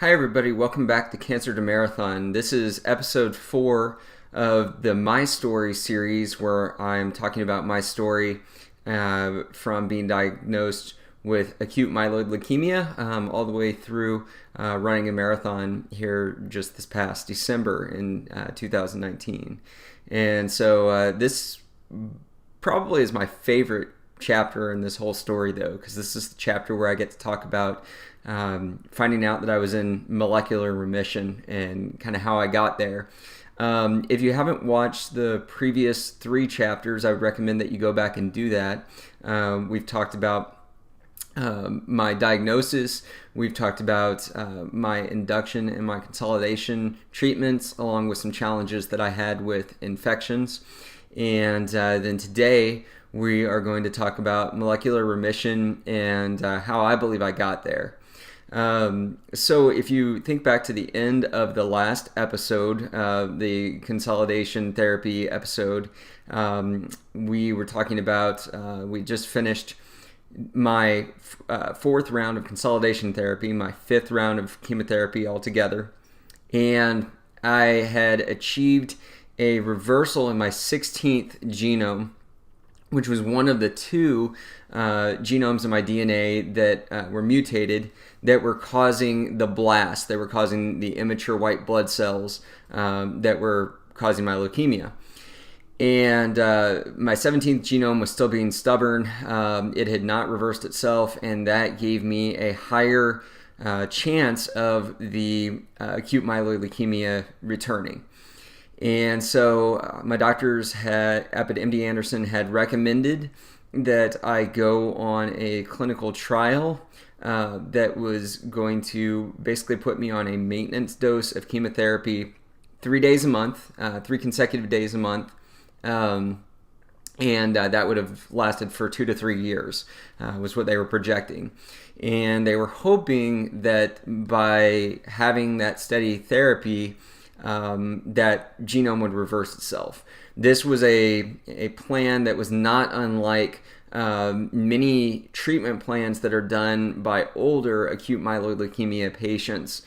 Hi everybody, welcome back to Cancer to Marathon. This is episode 4 of the My Story series where I'm talking about my story from being diagnosed with acute myeloid leukemia all the way through running a marathon here just this past December in 2019. And so this probably is my favorite chapter in this whole story though, because this is the chapter where I get to talk about finding out that I was in molecular remission and kind of how I got there. If you haven't watched the previous 3 chapters, I would recommend that you go back and do that. We've talked about my diagnosis, we've talked about my induction and my consolidation treatments, along with some challenges that I had with infections. And then today we are going to talk about molecular remission and how I believe I got there. So if you think back to the end of the last episode, the consolidation therapy episode, we were talking about, we just finished my 4th round of consolidation therapy, my 5th round of chemotherapy altogether, and I had achieved a reversal in my 16th genome, which was one of the 2 genomes in my DNA that were mutated that were causing the blast, that were causing the immature white blood cells that were causing my leukemia. And my 17th genome was still being stubborn. It had not reversed itself, and that gave me a higher chance of the acute myeloid leukemia returning. And so my doctors up at MD Anderson had recommended that I go on a clinical trial that was going to basically put me on a maintenance dose of chemotherapy 3 days a month, 3 consecutive days a month. And that would have lasted for 2 to 3 years, was what they were projecting. And they were hoping that by having that steady therapy, that genome would reverse itself. This was a plan that was not unlike many treatment plans that are done by older acute myeloid leukemia patients,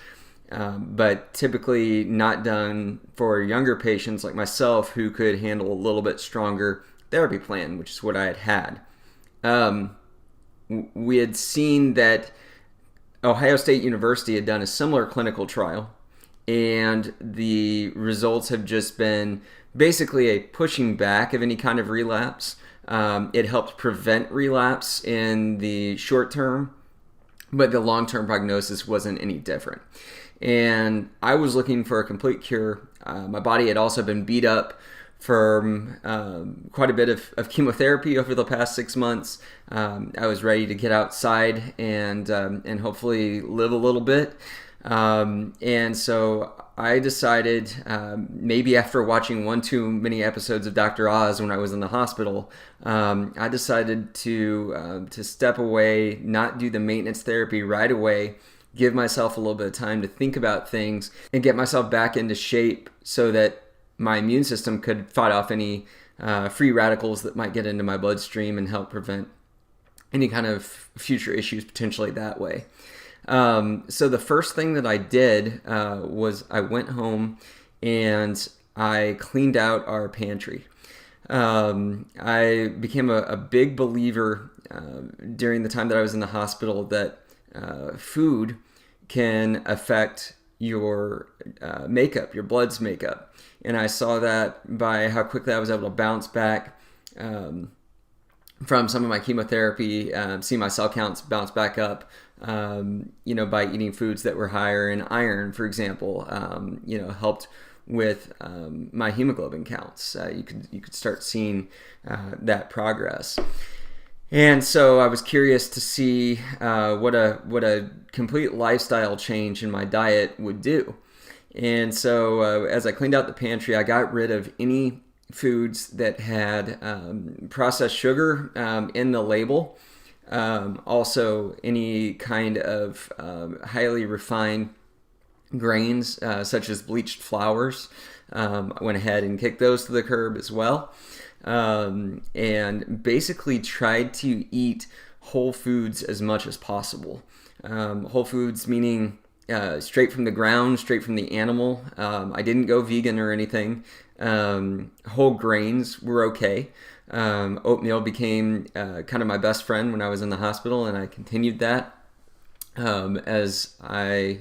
but typically not done for younger patients like myself who could handle a little bit stronger therapy plan, which is what I had. We had seen that Ohio State University had done a similar clinical trial, and the results have just been basically a pushing back of any kind of relapse. It helped prevent relapse in the short term, but the long-term prognosis wasn't any different. And I was looking for a complete cure. My body had also been beat up from quite a bit of chemotherapy over the past 6 months. I was ready to get outside and hopefully live a little bit. And so I decided, maybe after watching one too many episodes of Dr. Oz when I was in the hospital, I decided to step away, not do the maintenance therapy right away, give myself a little bit of time to think about things and get myself back into shape so that my immune system could fight off any free radicals that might get into my bloodstream and help prevent any kind of future issues potentially that way. So the first thing that I did was I went home and I cleaned out our pantry. I became a big believer during the time that I was in the hospital that food can affect your makeup, your blood's makeup. And I saw that by how quickly I was able to bounce back from some of my chemotherapy, see my cell counts bounce back up, by eating foods that were higher in iron, for example, helped with my hemoglobin counts. You could start seeing that progress. And so I was curious to see what a complete lifestyle change in my diet would do. And so as I cleaned out the pantry, I got rid of any foods that had processed sugar in the label. Also, any kind of highly refined grains, such as bleached flours. I went ahead and kicked those to the curb as well. And basically tried to eat whole foods as much as possible. Whole foods meaning straight from the ground, straight from the animal. I didn't go vegan or anything. Whole grains were okay. Oatmeal became kind of my best friend when I was in the hospital, and I continued that as I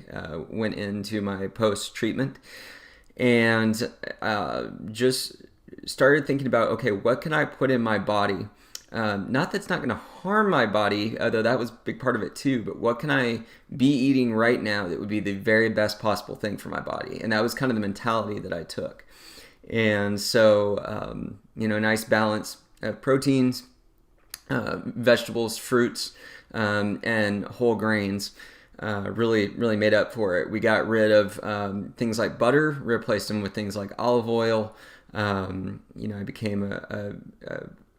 went into my post-treatment, and just started thinking about, okay, what can I put in my body? Not that's not going to harm my body, although that was a big part of it too, but what can I be eating right now that would be the very best possible thing for my body? And that was kind of the mentality that I took. And so, nice balance of proteins, vegetables, fruits, and whole grains really made up for it. We got rid of things like butter, replaced them with things like olive oil. I became a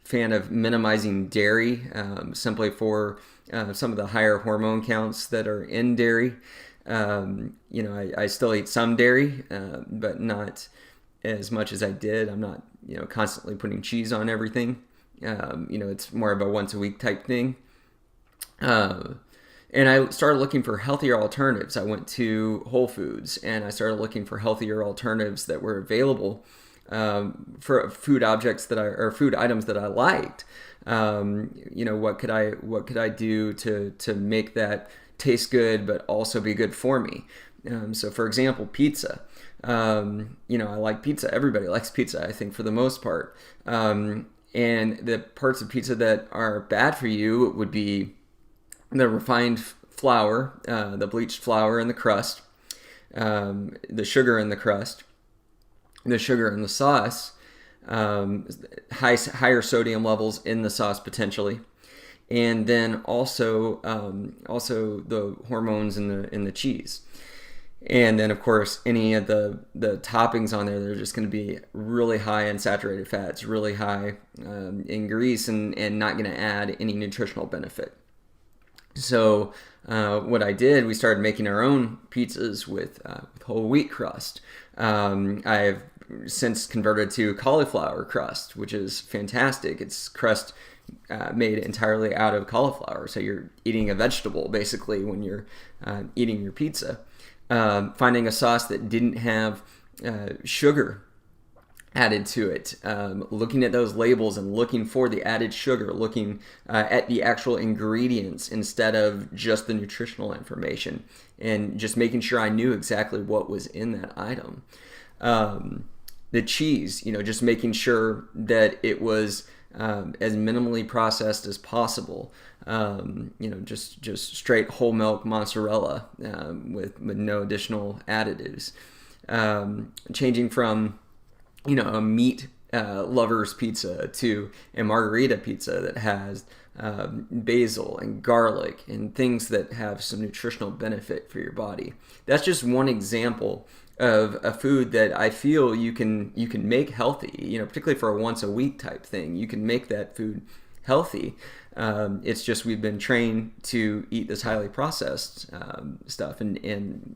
fan of minimizing dairy, simply for some of the higher hormone counts that are in dairy. I still eat some dairy, but not as much as I did. I'm not, constantly putting cheese on everything. It's more of a once a week type thing. And I started looking for healthier alternatives. I went to Whole Foods and I started looking for healthier alternatives that were available for food items that I liked. What could I do to make that taste good but also be good for me? So for example, pizza. I like pizza. Everybody likes pizza, I think, for the most part. And the parts of pizza that are bad for you would be the refined flour, the bleached flour in the crust, the sugar in the crust, the sugar in the sauce, higher sodium levels in the sauce potentially, and then also the hormones in the cheese. And then, of course, any of the toppings on there, they're just going to be really high in saturated fats, really high in grease, and not going to add any nutritional benefit. So what I did, we started making our own pizzas with whole wheat crust. I've since converted to cauliflower crust, which is fantastic. It's crust made entirely out of cauliflower. So you're eating a vegetable, basically, when you're eating your pizza. Finding a sauce that didn't have sugar added to it, looking at those labels and looking for the added sugar, looking at the actual ingredients instead of just the nutritional information, and just making sure I knew exactly what was in that item. The cheese, just making sure that it was as minimally processed as possible. Just straight whole milk mozzarella with no additional additives. Changing from a meat lover's pizza to a margarita pizza that has basil and garlic and things that have some nutritional benefit for your body. That's just one example of a food that I feel you can make healthy, particularly for a once a week type thing. You can make that food healthy. It's just we've been trained to eat this highly processed stuff, and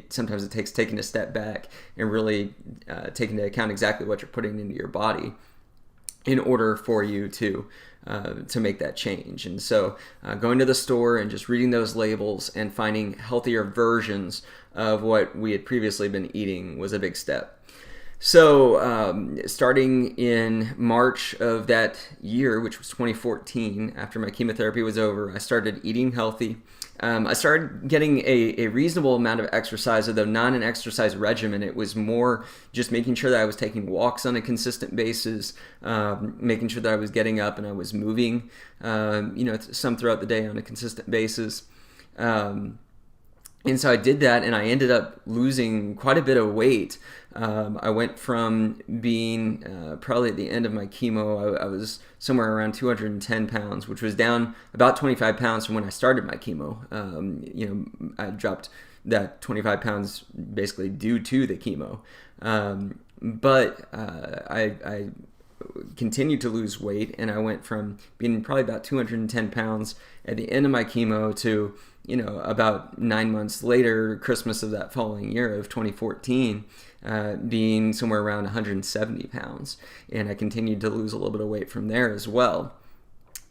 sometimes it takes taking a step back and really taking into account exactly what you're putting into your body in order for you to make that change. And so going to the store and just reading those labels and finding healthier versions of what we had previously been eating was a big step. So starting in March of that year, which was 2014, after my chemotherapy was over, I started eating healthy. I started getting a reasonable amount of exercise, although not an exercise regimen. It was more just making sure that I was taking walks on a consistent basis, making sure that I was getting up and I was moving, some throughout the day on a consistent basis. And so I did that, and I ended up losing quite a bit of weight. I went from being probably at the end of my chemo, I was somewhere around 210 pounds, which was down about 25 pounds from when I started my chemo. I dropped that 25 pounds basically due to the chemo. But I continued to lose weight, and I went from being probably about 210 pounds at the end of my chemo to about 9 months later, Christmas of that following year of 2014, being somewhere around 170 pounds. And I continued to lose a little bit of weight from there as well.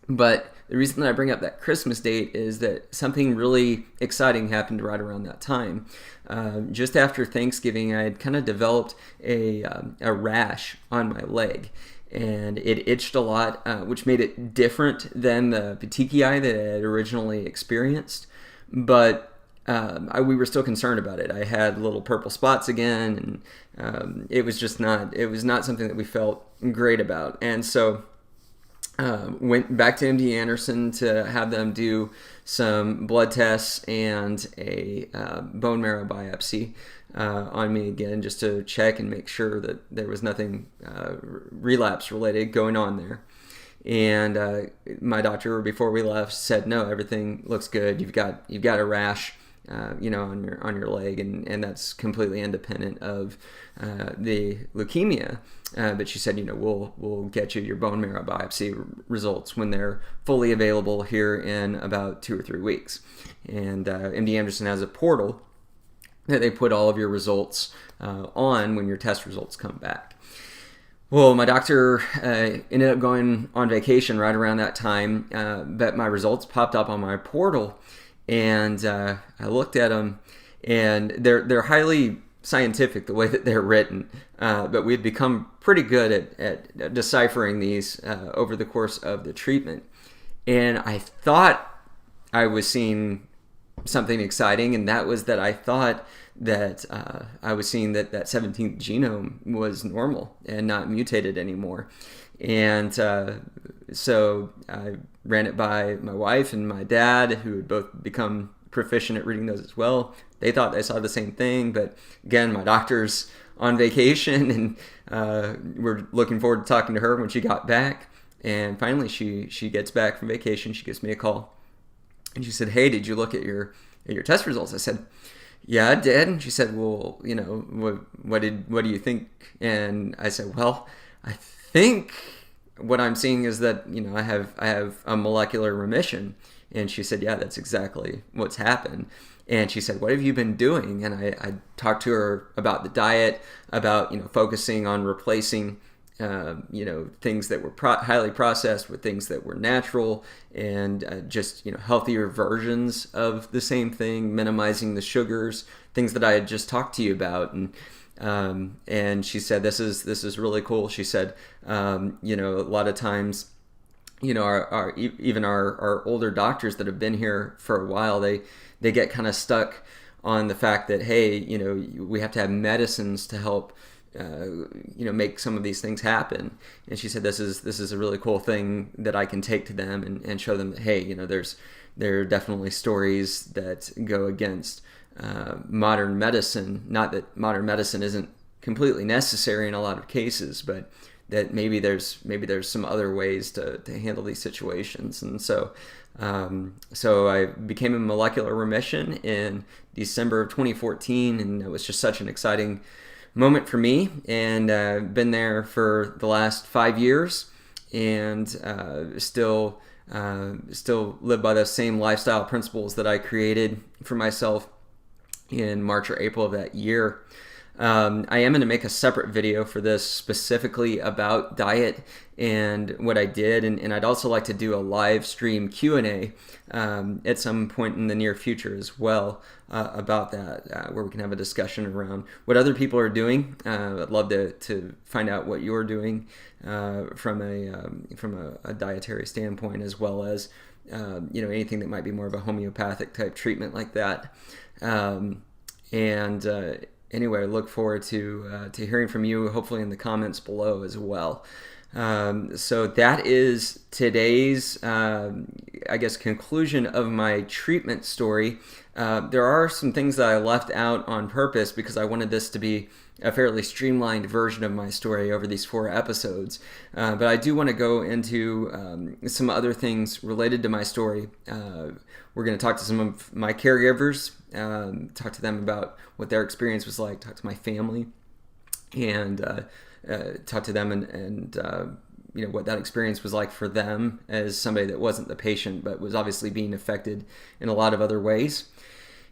But the reason that I bring up that Christmas date is that something really exciting happened right around that time. Just after Thanksgiving, I had kind of developed a rash on my leg, and it itched a lot, which made it different than the petechiae that I had originally experienced. But we were still concerned about it. I had little purple spots again, and it was not something that we felt great about. And so went back to MD Anderson to have them do some blood tests and a bone marrow biopsy on me again, just to check and make sure that there was nothing relapse related going on there. And my doctor, before we left, said, "No, everything looks good. You've got a rash, on your leg, and that's completely independent of the leukemia." But she said, we'll get you your bone marrow biopsy results when they're fully available here in about 2 or 3 weeks. And MD Anderson has a portal that they put all of your results on when your test results come back. Well, my doctor ended up going on vacation right around that time, but my results popped up on my portal, and I looked at them, and they're highly scientific the way that they're written, but we've become pretty good at deciphering these over the course of the treatment. And I thought I was seeing something exciting, and that was that I thought that I was seeing that 17th genome was normal and not mutated anymore. And so I ran it by my wife and my dad, who had both become proficient at reading those as well. They thought they saw the same thing, but again, my doctor's on vacation, and we're looking forward to talking to her when she got back. And finally, she gets back from vacation. She gives me a call, and she said, "Hey, did you look at your test results?" I said, "Yeah, I did." And she said, "Well, what do you think?" And I said, "Well, I think what I'm seeing is that I have a molecular remission." And she said, "Yeah, that's exactly what's happened." And she said, "What have you been doing?" And I talked to her about the diet, about focusing on replacing things that were highly processed with things that were natural, and just healthier versions of the same thing, minimizing the sugars, things that I had just talked to you about. And she said, this is really cool. She said, a lot of times, our older doctors that have been here for a while, they get kind of stuck on the fact that, hey, we have to have medicines to help make some of these things happen. And she said, this is a really cool thing that I can take to them and show them that, hey, there are definitely stories that go against modern medicine. Not that modern medicine isn't completely necessary in a lot of cases, but that maybe there's some other ways to handle these situations. And so I became in molecular remission in December of 2014, and it was just such an exciting moment for me. And been there for the last 5 years, and still live by the same lifestyle principles that I created for myself in March or April of that year. I am going to make a separate video for this specifically about diet and what I did, and I'd also like to do a live stream Q&A at some point in the near future as well about that, where we can have a discussion around what other people are doing. I'd love to find out what you're doing from a dietary standpoint, as well as anything that might be more of a homeopathic type treatment like that. Anyway, I look forward to hearing from you, hopefully in the comments below as well. So that is today's, conclusion of my treatment story. There are some things that I left out on purpose because I wanted this to be a fairly streamlined version of my story over these 4 episodes. But I do want to go into some other things related to my story. We're going to talk to some of my caregivers, talk to them about what their experience was like, talk to my family, and talk to them and what that experience was like for them as somebody that wasn't the patient but was obviously being affected in a lot of other ways.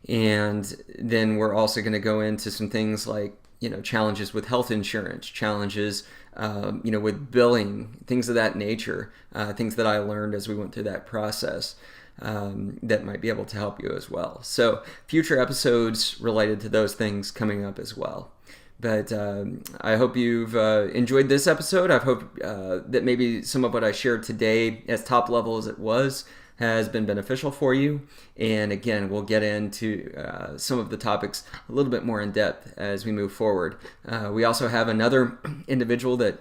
And then we're also going to go into some things like challenges with health insurance, challenges with billing, things of that nature, things that I learned as we went through that process. That might be able to help you as well. So future episodes related to those things coming up as well. But I hope you've enjoyed this episode. I hope that maybe some of what I shared today, as top level as it was, has been beneficial for you. And again, we'll get into some of the topics a little bit more in depth as we move forward. We also have another individual that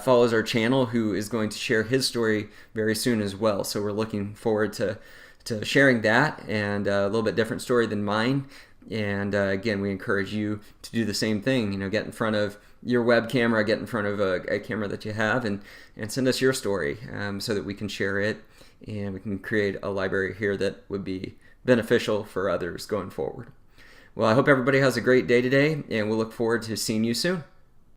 follows our channel who is going to share his story very soon as well. So we're looking forward to sharing that, and a little bit different story than mine. And again, we encourage you to do the same thing. Get in front of your web camera, get in front of a camera that you have, and send us your story so that we can share it, and we can create a library here that would be beneficial for others going forward. Well, I hope everybody has a great day today, and we'll look forward to seeing you soon.